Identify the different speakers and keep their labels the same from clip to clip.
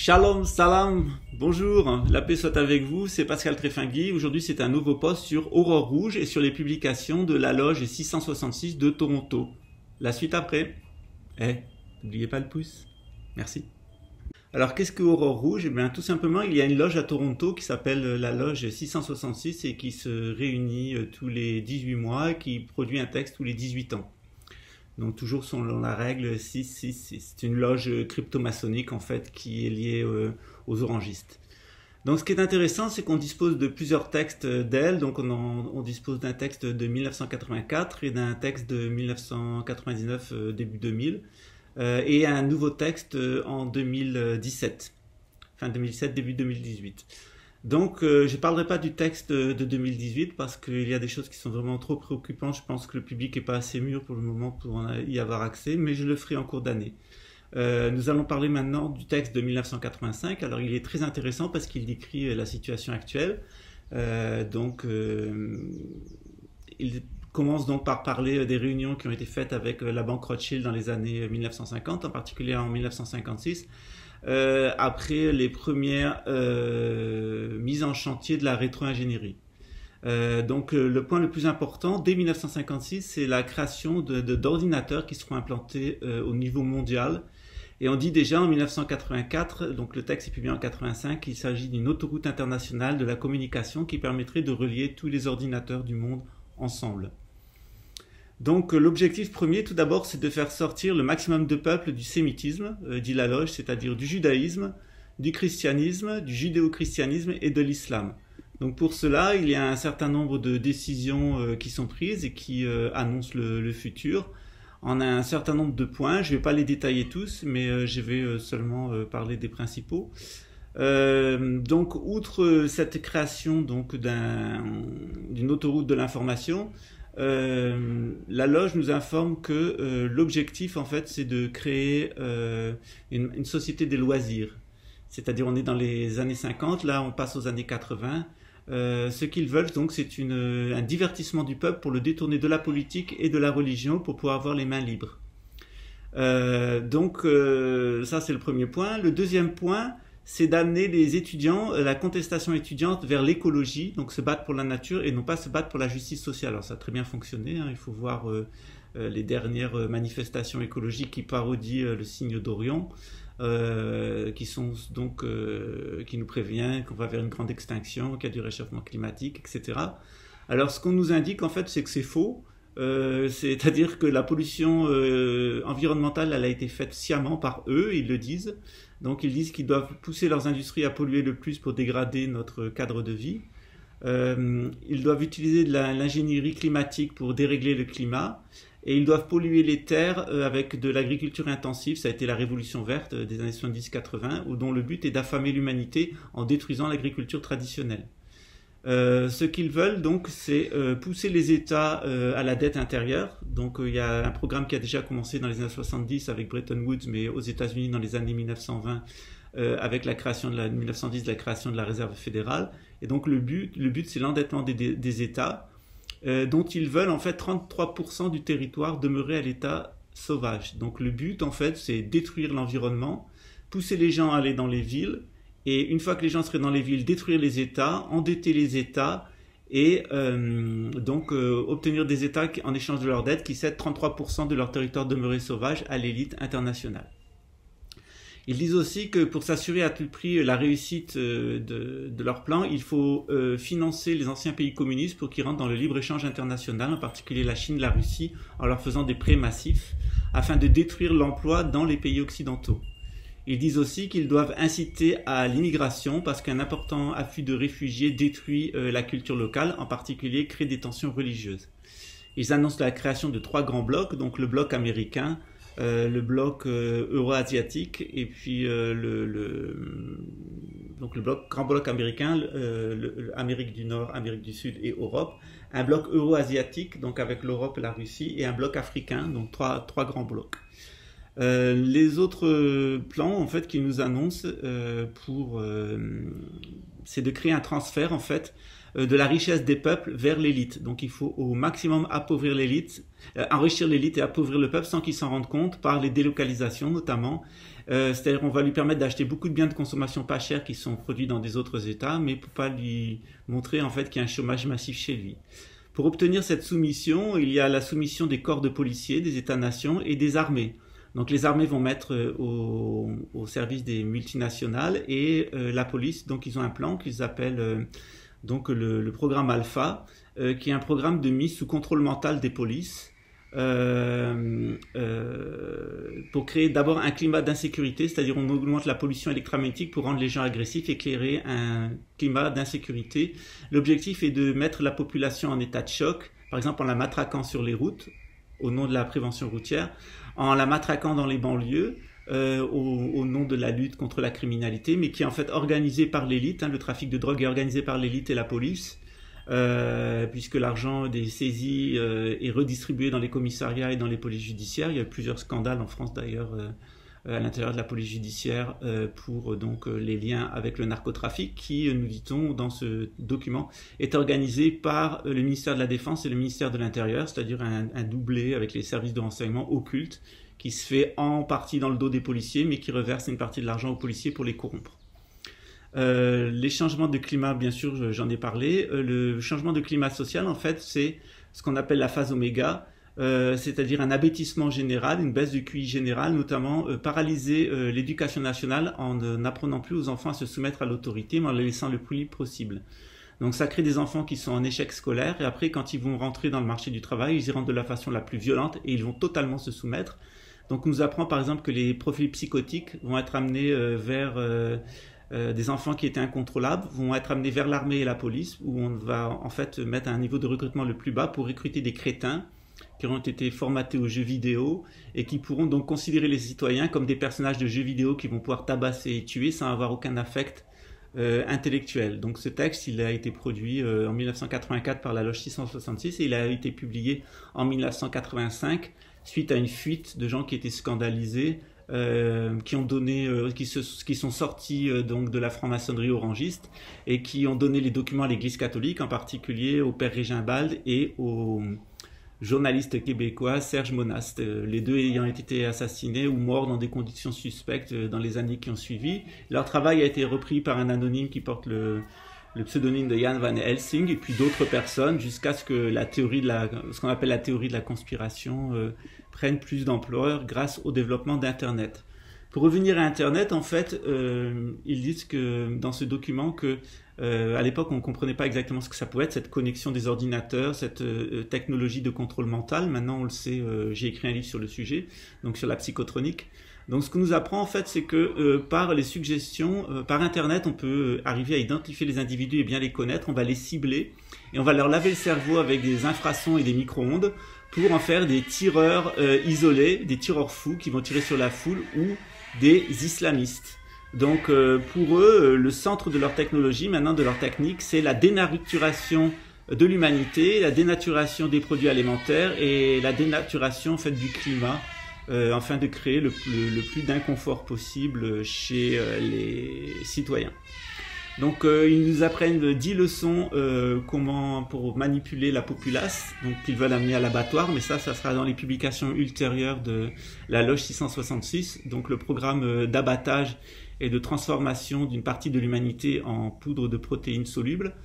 Speaker 1: Shalom, salam, bonjour, la paix soit avec vous, c'est Pascal Tréfingui. Aujourd'hui c'est un nouveau post sur Aurore Rouge et sur les publications de la loge 666 de Toronto. La suite après. N'oubliez pas le pouce. Merci. Alors qu'est-ce que Aurore Rouge? Eh bien tout simplement il y a une loge à Toronto qui s'appelle la loge 666 et qui se réunit tous les 18 mois et qui produit un texte tous les 18 ans. Donc toujours selon la règle 666. C'est une loge crypto-maçonnique en fait qui est liée aux orangistes. Donc ce qui est intéressant, c'est qu'on dispose de plusieurs textes d'elle. Donc on dispose d'un texte de 1984 et d'un texte de 1999 début 2000 et un nouveau texte en 2017, fin 2007 début 2018. Donc je ne parlerai pas du texte de 2018 parce qu'il y a des choses qui sont vraiment trop préoccupantes. Je pense que le public n'est pas assez mûr pour le moment pour y avoir accès, mais je le ferai en cours d'année. Nous allons parler maintenant du texte de 1985. Alors il est très intéressant parce qu'il décrit la situation actuelle. Il commence donc par parler des réunions qui ont été faites avec la banque Rothschild dans les années 1950, en particulier en 1956. Après les premières mises en chantier de la rétro-ingénierie. Le point le plus important, dès 1956, c'est la création d'ordinateurs qui seront implantés au niveau mondial. Et on dit déjà en 1984, donc le texte est publié en 1985, qu'il s'agit d'une autoroute internationale de la communication qui permettrait de relier tous les ordinateurs du monde ensemble. Donc l'objectif premier, tout d'abord, c'est de faire sortir le maximum de peuples du sémitisme, dit la loge, c'est-à-dire du judaïsme, du christianisme, du judéo-christianisme et de l'islam. Donc pour cela, il y a un certain nombre de décisions qui sont prises et qui annoncent le futur. On a un certain nombre de points, je ne vais pas les détailler tous, mais je vais seulement parler des principaux. Donc outre cette création d'une autoroute de l'information, la loge nous informe que l'objectif en fait c'est de créer une société des loisirs, c'est-à-dire on est dans les années 50, là on passe aux années 80. Ce qu'ils veulent donc c'est un divertissement du peuple pour le détourner de la politique et de la religion pour pouvoir avoir les mains libres. Ça c'est le premier point. Le deuxième point, c'est d'amener les étudiants, la contestation étudiante vers l'écologie, donc se battre pour la nature et non pas se battre pour la justice sociale. Alors ça a très bien fonctionné, hein. Il faut voir les dernières manifestations écologiques qui parodient le signe d'Orion, qui nous prévient qu'on va vers une grande extinction, qu'il y a du réchauffement climatique, etc. Alors ce qu'on nous indique en fait, c'est que c'est faux. C'est-à-dire que la pollution environnementale, elle a été faite sciemment par eux, ils le disent. Donc ils disent qu'ils doivent pousser leurs industries à polluer le plus pour dégrader notre cadre de vie. Ils doivent utiliser de l'ingénierie climatique pour dérégler le climat. Et ils doivent polluer les terres avec de l'agriculture intensive. Ça a été la révolution verte des années 70-80, dont le but est d'affamer l'humanité en détruisant l'agriculture traditionnelle. Ce qu'ils veulent donc, c'est pousser les États à la dette intérieure. Donc il y a un programme qui a déjà commencé dans les années 70 avec Bretton Woods, mais aux États-Unis dans les années 1920 avec la création de 1910 la création de la Réserve fédérale. Et donc le but c'est l'endettement des États dont ils veulent en fait 33% du territoire demeurer à l'état sauvage. Donc le but en fait c'est détruire l'environnement, pousser les gens à aller dans les villes. Et une fois que les gens seraient dans les villes, détruire les États, endetter les États et obtenir des États en échange de leurs dettes qui cèdent 33% de leur territoire demeuré sauvage à l'élite internationale. Ils disent aussi que pour s'assurer à tout prix la réussite de leur plan, il faut financer les anciens pays communistes pour qu'ils rentrent dans le libre-échange international, en particulier la Chine, la Russie, en leur faisant des prêts massifs, afin de détruire l'emploi dans les pays occidentaux. Ils disent aussi qu'ils doivent inciter à l'immigration parce qu'un important afflux de réfugiés détruit la culture locale, en particulier crée des tensions religieuses. Ils annoncent la création de 3 grands blocs, donc le bloc américain, le bloc euro-asiatique et puis grand bloc américain, Amérique du Nord, Amérique du Sud et Europe, un bloc euro-asiatique donc avec l'Europe et la Russie et un bloc africain, donc trois grands blocs. Les autres plans en fait qu'ils nous annoncent c'est de créer un transfert en fait de la richesse des peuples vers l'élite. Donc il faut au maximum appauvrir l'élite, enrichir l'élite et appauvrir le peuple sans qu'il s'en rende compte par les délocalisations notamment. C'est-à-dire on va lui permettre d'acheter beaucoup de biens de consommation pas chers qui sont produits dans des autres États, mais pour pas lui montrer en fait qu'il y a un chômage massif chez lui. Pour obtenir cette soumission, il y a la soumission des corps de policiers, des États-nations et des armées. Donc les armées vont mettre au service des multinationales et la police, donc ils ont un plan qu'ils appellent donc le programme Alpha, qui est un programme de mise sous contrôle mental des polices pour créer d'abord un climat d'insécurité, c'est-à-dire on augmente la pollution électromagnétique pour rendre les gens agressifs et créer un climat d'insécurité. L'objectif est de mettre la population en état de choc, par exemple en la matraquant sur les routes, au nom de la prévention routière, en la matraquant dans les banlieues, au nom de la lutte contre la criminalité, mais qui est en fait organisée par l'élite. Le trafic de drogue est organisé par l'élite et la police, puisque l'argent des saisies est redistribué dans les commissariats et dans les polices judiciaires. Il y a eu plusieurs scandales en France d'ailleurs à l'intérieur de la police judiciaire pour donc les liens avec le narcotrafic qui, nous dit-on dans ce document, est organisé par le ministère de la Défense et le ministère de l'Intérieur, c'est-à-dire un doublé avec les services de renseignement occultes qui se fait en partie dans le dos des policiers mais qui reverse une partie de l'argent aux policiers pour les corrompre. Les changements de climat, bien sûr, j'en ai parlé. Le changement de climat social, en fait, c'est ce qu'on appelle la phase oméga, c'est-à-dire un abêtissement général, une baisse du QI général, notamment paralyser l'éducation nationale en n'apprenant plus aux enfants à se soumettre à l'autorité, mais en les laissant le plus libre possible. Donc ça crée des enfants qui sont en échec scolaire, et après, quand ils vont rentrer dans le marché du travail, ils y rentrent de la façon la plus violente, et ils vont totalement se soumettre. Donc on nous apprend par exemple que les profils psychotiques vont être amenés vers... des enfants qui étaient incontrôlables vont être amenés vers l'armée et la police, où on va en fait mettre un niveau de recrutement le plus bas pour recruter des crétins qui auront été formatés aux jeux vidéo et qui pourront donc considérer les citoyens comme des personnages de jeux vidéo qui vont pouvoir tabasser et tuer sans avoir aucun affect intellectuel. Donc ce texte, il a été produit en 1984 par la Loge 666 et il a été publié en 1985 suite à une fuite de gens qui étaient scandalisés, qui ont donné, qui sont sortis donc de la franc-maçonnerie orangiste et qui ont donné les documents à l'Église catholique, en particulier au père Régimbald et au journaliste québécois Serge Monast, les deux ayant été assassinés ou morts dans des conditions suspectes dans les années qui ont suivi. Leur travail a été repris par un anonyme qui porte le pseudonyme de Jan van Helsing et puis d'autres personnes jusqu'à ce que la théorie de ce qu'on appelle la théorie de la conspiration prenne plus d'ampleur grâce au développement d'Internet. Pour revenir à Internet, en fait, ils disent que dans ce document que à l'époque on ne comprenait pas exactement ce que ça pouvait être, cette connexion des ordinateurs, cette technologie de contrôle mental. Maintenant on le sait, j'ai écrit un livre sur le sujet, donc sur la psychotronique. Donc ce que nous apprend en fait, c'est que par les suggestions, par Internet, on peut arriver à identifier les individus et bien les connaître, on va les cibler et on va leur laver le cerveau avec des infrasons et des micro-ondes pour en faire des tireurs isolés, des tireurs fous qui vont tirer sur la foule ou des islamistes. Donc pour eux, le centre de leur technologie, maintenant de leur technique, c'est la dénaturation de l'humanité, la dénaturation des produits alimentaires et la dénaturation en fait du climat, afin de créer le plus d'inconfort possible chez les citoyens. Donc ils nous apprennent 10 leçons comment pour manipuler la populace, donc qu'ils veulent amener à l'abattoir, mais ça sera dans les publications ultérieures de la Loge 666, donc le programme d'abattage et de transformation d'une partie de l'humanité en poudre de protéines solubles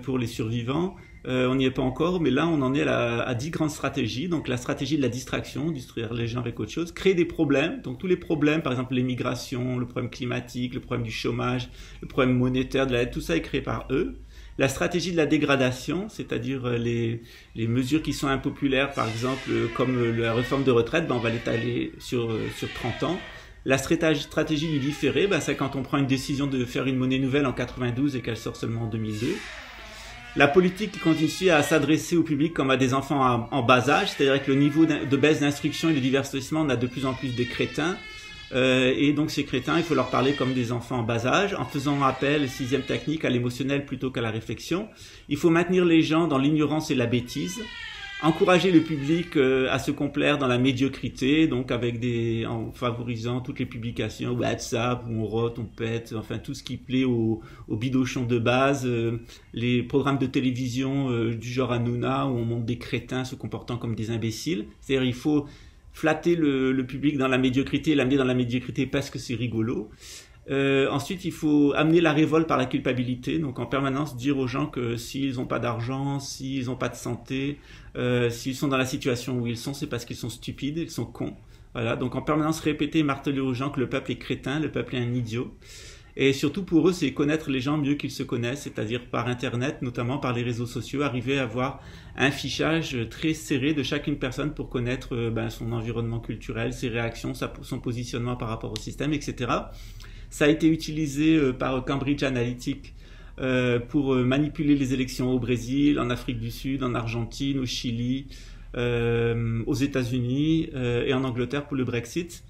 Speaker 1: pour les survivants. On n'y est pas encore, mais là on en est à 10 grandes stratégies. Donc la stratégie de la distraction, distraire les gens avec autre chose, créer des problèmes, donc tous les problèmes, par exemple l'émigration, le problème climatique, le problème du chômage, le problème monétaire, de la dette, tout ça est créé par eux. La stratégie de la dégradation, c'est-à-dire les mesures qui sont impopulaires, par exemple comme la réforme de retraite, on va l'étaler sur 30 ans. La stratégie du différé, c'est quand on prend une décision de faire une monnaie nouvelle en 92 et qu'elle sort seulement en 2002. La politique qui continue à s'adresser au public comme à des enfants en bas âge, c'est-à-dire que le niveau de baisse d'instruction et de divertissement, on a de plus en plus de crétins. Et donc ces crétins, il faut leur parler comme des enfants en bas âge, en faisant appel, sixième technique, à l'émotionnel plutôt qu'à la réflexion. Il faut maintenir les gens dans l'ignorance et la bêtise. encourager le public à se complaire dans la médiocrité, donc en favorisant toutes les publications WhatsApp où on rote, on pète, enfin tout ce qui plaît aux bidochons de base, les programmes de télévision du genre Hanouna où on montre des crétins se comportant comme des imbéciles. C'est-à-dire il faut flatter le public dans la médiocrité, l'amener dans la médiocrité parce que c'est rigolo. Ensuite, il faut amener la révolte par la culpabilité, donc en permanence dire aux gens que s'ils n'ont pas d'argent, s'ils n'ont pas de santé, s'ils sont dans la situation où ils sont, c'est parce qu'ils sont stupides, ils sont cons. Voilà, donc en permanence répéter, marteler aux gens que le peuple est crétin, le peuple est un idiot. Et surtout pour eux, c'est connaître les gens mieux qu'ils se connaissent, c'est-à-dire par Internet, notamment par les réseaux sociaux, arriver à avoir un fichage très serré de chacune personne pour connaître son environnement culturel, ses réactions, son positionnement par rapport au système, etc. Ça a été utilisé par Cambridge Analytica pour manipuler les élections au Brésil, en Afrique du Sud, en Argentine, au Chili, aux États-Unis et en Angleterre pour le Brexit.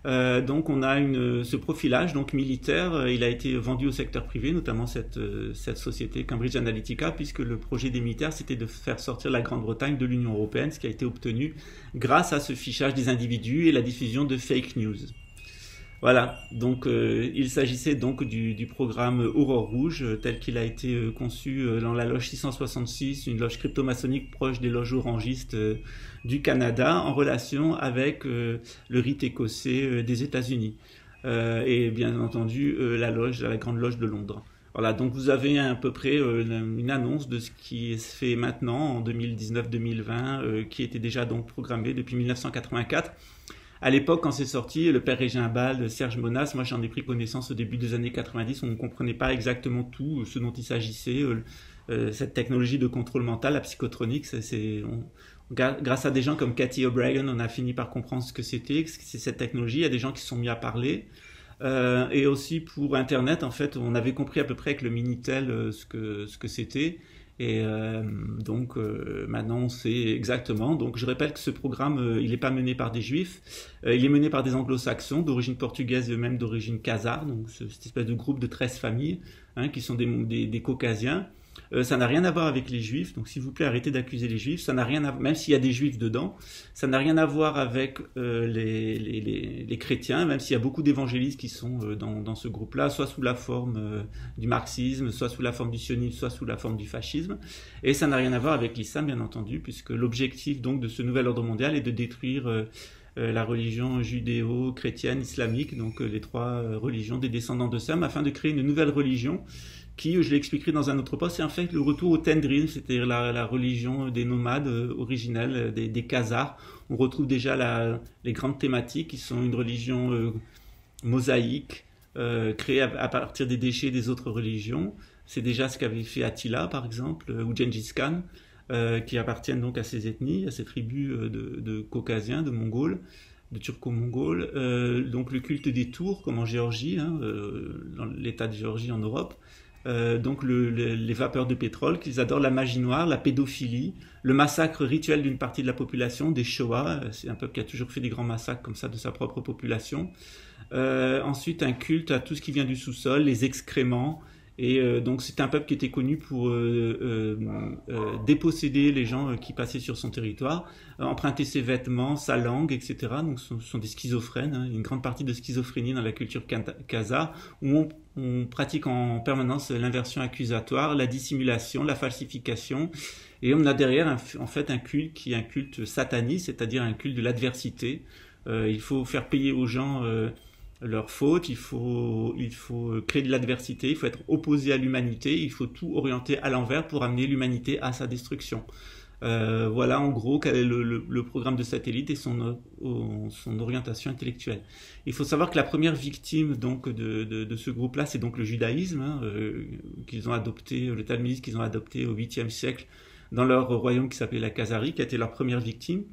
Speaker 1: Donc on a ce profilage donc militaire, il a été vendu au secteur privé, notamment cette société Cambridge Analytica, puisque le projet des militaires c'était de faire sortir la Grande-Bretagne de l'Union européenne, ce qui a été obtenu grâce à ce fichage des individus et la diffusion de fake news. Voilà, donc il s'agissait donc du programme Aurore Rouge tel qu'il a été conçu dans la loge 666, une loge crypto-maçonnique proche des loges orangistes du Canada, en relation avec le rite écossais des États-Unis et bien entendu la Grande Loge de Londres. Voilà, donc vous avez à peu près une annonce de ce qui se fait maintenant en 2019-2020, qui était déjà donc programmé depuis 1984. À l'époque, quand c'est sorti, le père Régin Bald, Serge Monas, moi j'en ai pris connaissance au début des années 90, on ne comprenait pas exactement tout ce dont il s'agissait, cette technologie de contrôle mental, la psychotronique, grâce à des gens comme Cathy O'Brien, on a fini par comprendre ce que c'est cette technologie, il y a des gens qui se sont mis à parler, et aussi pour Internet, en fait, on avait compris à peu près avec le Minitel ce que c'était. Et donc maintenant on sait exactement. Donc je répète que ce programme, il n'est pas mené par des juifs, il est mené par des anglo-saxons d'origine portugaise et eux-mêmes d'origine khazare, donc cette espèce de groupe de 13 familles qui sont des caucasiens. Ça n'a rien à voir avec les juifs, donc s'il vous plaît arrêtez d'accuser les juifs, ça n'a rien à, même s'il y a des juifs dedans, ça n'a rien à voir avec les chrétiens, même s'il y a beaucoup d'évangélistes qui sont dans ce groupe-là, soit sous la forme du marxisme, soit sous la forme du sionisme, soit sous la forme du fascisme, et ça n'a rien à voir avec l'islam bien entendu, puisque l'objectif donc de ce nouvel ordre mondial est de détruire la religion judéo-chrétienne, islamique, donc les trois religions des descendants de Sam, afin de créer une nouvelle religion qui, je l'expliquerai dans un autre poste, c'est en fait le retour au Tendrin, c'est-à-dire la religion des nomades originels, des Khazars. On retrouve déjà les grandes thématiques qui sont une religion mosaïque, créée à partir des déchets des autres religions. C'est déjà ce qu'avait fait Attila, par exemple, ou Gengis Khan, qui appartiennent donc à ces ethnies, à ces tribus de Caucasiens, de Mongols, de Turco-Mongols. Donc le culte des tours, comme en Géorgie, dans l'état de Géorgie en Europe. Donc les vapeurs de pétrole, qu'ils adorent la magie noire, la pédophilie, le massacre rituel d'une partie de la population, des Shoah, c'est un peuple qui a toujours fait des grands massacres comme ça de sa propre population. Ensuite un culte à tout ce qui vient du sous-sol, les excréments, et donc c'est un peuple qui était connu pour déposséder les gens qui passaient sur son territoire, emprunter ses vêtements, sa langue, etc. Donc ce sont des schizophrènes, une grande partie de schizophrénie dans la culture khazare, où on pratique en permanence l'inversion accusatoire, la dissimulation, la falsification, et on a derrière en fait un culte qui est un culte sataniste, c'est-à-dire un culte de l'adversité. Il faut faire payer aux gens leurs fautes, il faut créer de l'adversité, il faut être opposé à l'humanité, il faut tout orienter à l'envers pour amener l'humanité à sa destruction. Voilà en gros quel est le programme de Satellite et son orientation intellectuelle. Il faut savoir que la première victime donc de ce groupe-là, c'est donc le judaïsme qu'ils ont adopté, le talmudisme qu'ils ont adopté au 8e siècle dans leur royaume qui s'appelait la Khazarie, qui a été leur première victime.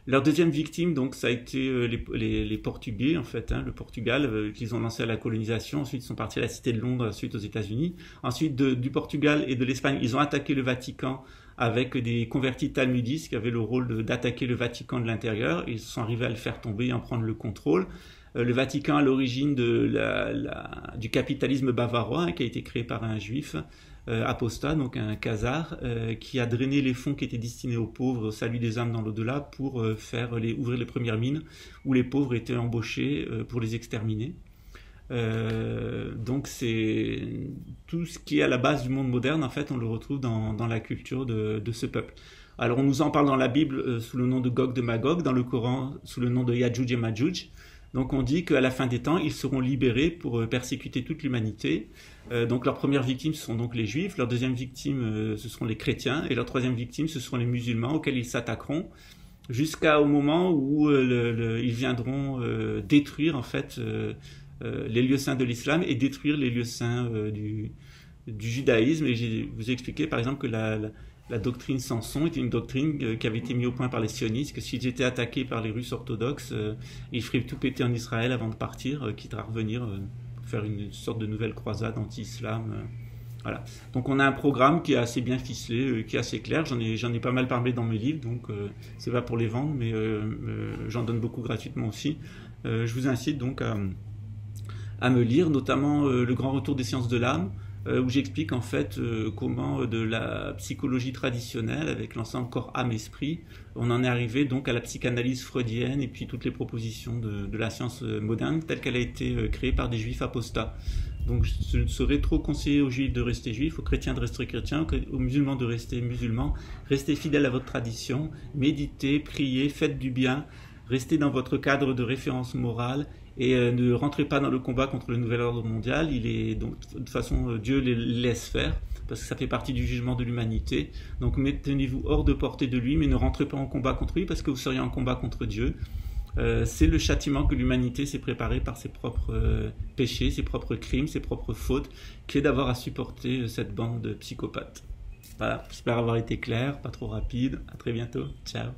Speaker 1: Leur deuxième victime, donc, ça a été les Portugais, en fait, le Portugal, qu'ils ont lancé à la colonisation. Ensuite, ils sont partis à la Cité de Londres, ensuite aux États-Unis. Ensuite, du Portugal et de l'Espagne, ils ont attaqué le Vatican avec des convertis talmudistes qui avaient le rôle d'attaquer le Vatican de l'intérieur. Ils sont arrivés à le faire tomber et en prendre le contrôle. Le Vatican à l'origine du capitalisme bavarois, hein, qui a été créé par un juif apostat, donc un khazar, qui a drainé les fonds qui étaient destinés aux pauvres, au salut des âmes dans l'au-delà, pour ouvrir les premières mines où les pauvres étaient embauchés pour les exterminer. Donc c'est tout ce qui est à la base du monde moderne, en fait, on le retrouve dans la culture de ce peuple. Alors on nous en parle dans la Bible sous le nom de Gog de Magog, dans le Coran sous le nom de Yadjuj et Madjuj. Donc on dit qu'à la fin des temps, ils seront libérés pour persécuter toute l'humanité. Donc leur première victime, ce sont donc les Juifs, leur deuxième victime, ce seront les chrétiens, et leur troisième victime, ce seront les musulmans auxquels ils s'attaqueront, jusqu'au moment où ils viendront détruire en fait les lieux saints de l'islam et détruire les lieux saints du judaïsme. Et je vous ai expliqué par exemple que la doctrine Samson était une doctrine qui avait été mise au point par les sionistes, que s'ils étaient attaqués par les Russes orthodoxes, ils feraient tout péter en Israël avant de partir, quitte à revenir faire une sorte de nouvelle croisade anti-islam. Voilà. Donc on a un programme qui est assez bien ficelé, qui est assez clair. J'en ai pas mal parlé dans mes livres, donc c'est pas pour les vendre, mais j'en donne beaucoup gratuitement aussi. Je vous incite donc à me lire, notamment Le Grand Retour des sciences de l'âme, où j'explique en fait comment de la psychologie traditionnelle, avec l'ensemble corps, âme, esprit, on en est arrivé donc à la psychanalyse freudienne et puis toutes les propositions de la science moderne telle qu'elle a été créée par des juifs apostats. Donc je ne saurais trop conseiller aux juifs de rester juifs, aux chrétiens de rester chrétiens, aux musulmans de rester musulmans. Restez fidèles à votre tradition, méditez, priez, faites du bien, restez dans votre cadre de référence morale. Et ne rentrez pas dans le combat contre le nouvel ordre mondial. Donc, de toute façon, Dieu les laisse faire, parce que ça fait partie du jugement de l'humanité. Donc maintenez-vous hors de portée de lui, mais ne rentrez pas en combat contre lui, parce que vous seriez en combat contre Dieu. C'est le châtiment que l'humanité s'est préparé par ses propres péchés, ses propres crimes, ses propres fautes, qui est d'avoir à supporter cette bande de psychopathes. Voilà, j'espère avoir été clair, pas trop rapide. À très bientôt. Ciao.